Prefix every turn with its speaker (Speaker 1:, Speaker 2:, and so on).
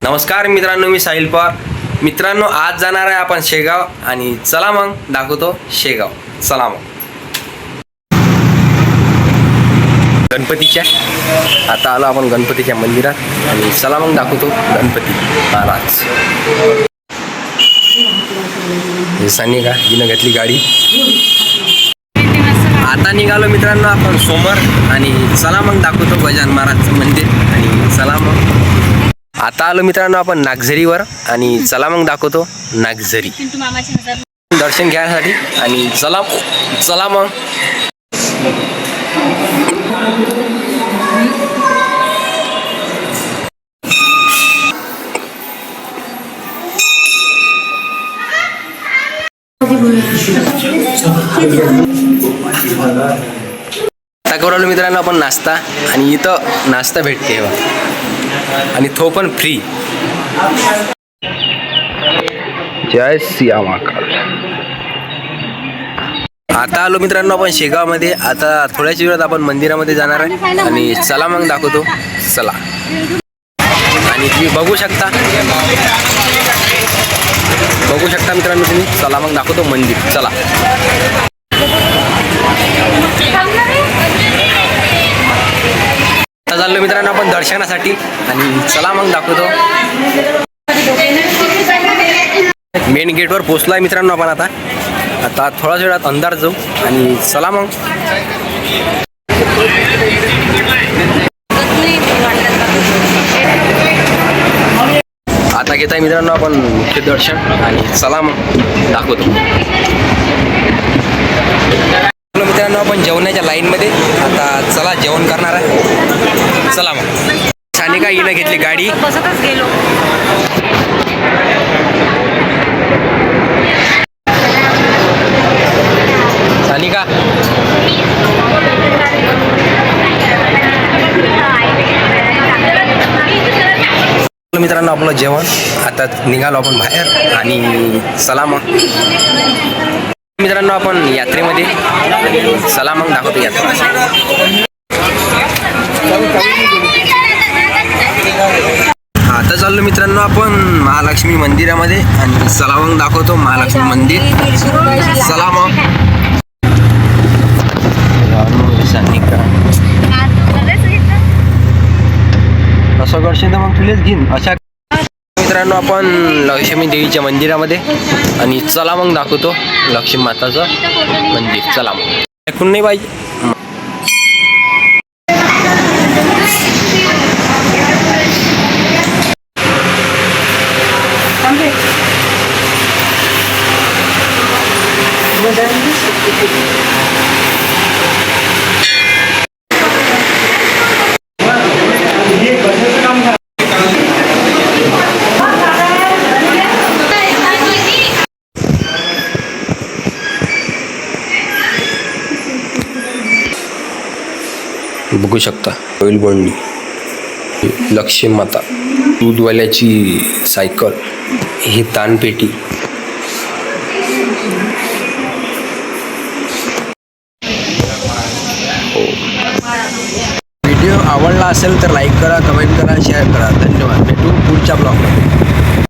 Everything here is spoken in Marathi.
Speaker 1: नमस्कार मित्रांनो, मी साहिल पवार. मित्रांनो, आज जाणार आहे आपण शेगाव आणि चला मग दाखवतो शेगाव. चला मग गणपतीच्या आता आलो आपण गणपतीच्या मंदिरात आणि चला मग दाखवतो गणपती महाराज. हे सनी का हिनं घेतली गाडी. आता निघालो मित्रांनो आपण समोर आणि चला मग दाखवतो गजानन महाराजचं मंदिर आणि चला मग आता आलो मित्रांनो आपण नागझरीवर आणि चला मग दाखवतो नागझरी दर्शन घ्यायसाठी आणि चला मग आता करू आलो मित्रांनो आपण नाश्ता आणि इथं नाश्ता भेटते आणि तो पण फ्री. जय सिया महाकाल. आता आलो मित्रांनो आपण शेगावमध्ये. आता थोड्याच वेळात आपण मंदिरामध्ये जाणार आहे आणि चला मग दाखवतो. चला आणि तुम्ही बघू शकता मित्रांनो तुम्ही. चला मग दाखवतो मंदिर. चला आता चाललो मित्रांनो आपण दर्शनासाठी आणि चला मग दाखवतो. मेन गेटवर पोचलो आहे मित्रांनो आपण. आता थोड्याच वेळात अंधार जाऊ आणि चला मग आता घेत आहे मित्रांनो आपण मुख्य दर्शन आणि चला मग दाखवतो. मित्रांनो आपण जेवणाच्या लाईनमध्ये. आता चला जेवण करणार आहे. चला मग सानिका हिनं घेतली गाडी.
Speaker 2: बसतच गेलो.
Speaker 1: सानिका मित्रांनो आपलं जेवण. आता निघालो आपण बाहेर आणि चला मग मित्रांनो आपण यात्रेमध्ये. चला मग दाखवतो यात्रा. आता चाललो मित्रांनो आपण महालक्ष्मी मंदिरामध्ये आणि चला मग दाखवतो महालक्ष्मी मंदिर. चला मग असं करशील तर मग तुलेच घेईन अशा. मित्रांनो आपण लक्ष्मी देवीच्या मंदिरामध्ये आणि चला मग दाखवतो लक्ष्मी माताचं मंदिर. चला मग ऐकून नाही पाहिजे. बघू शकता ऑइल बंडी, लक्ष्मी माता, दूधवाल्याची सायकल, ही तानपेटी. व्हिडिओ आवडला असेल तर लाईक करा, कमेंट करा, शेअर करा. धन्यवाद. भेटू पुढच्या ब्लॉगमध्ये.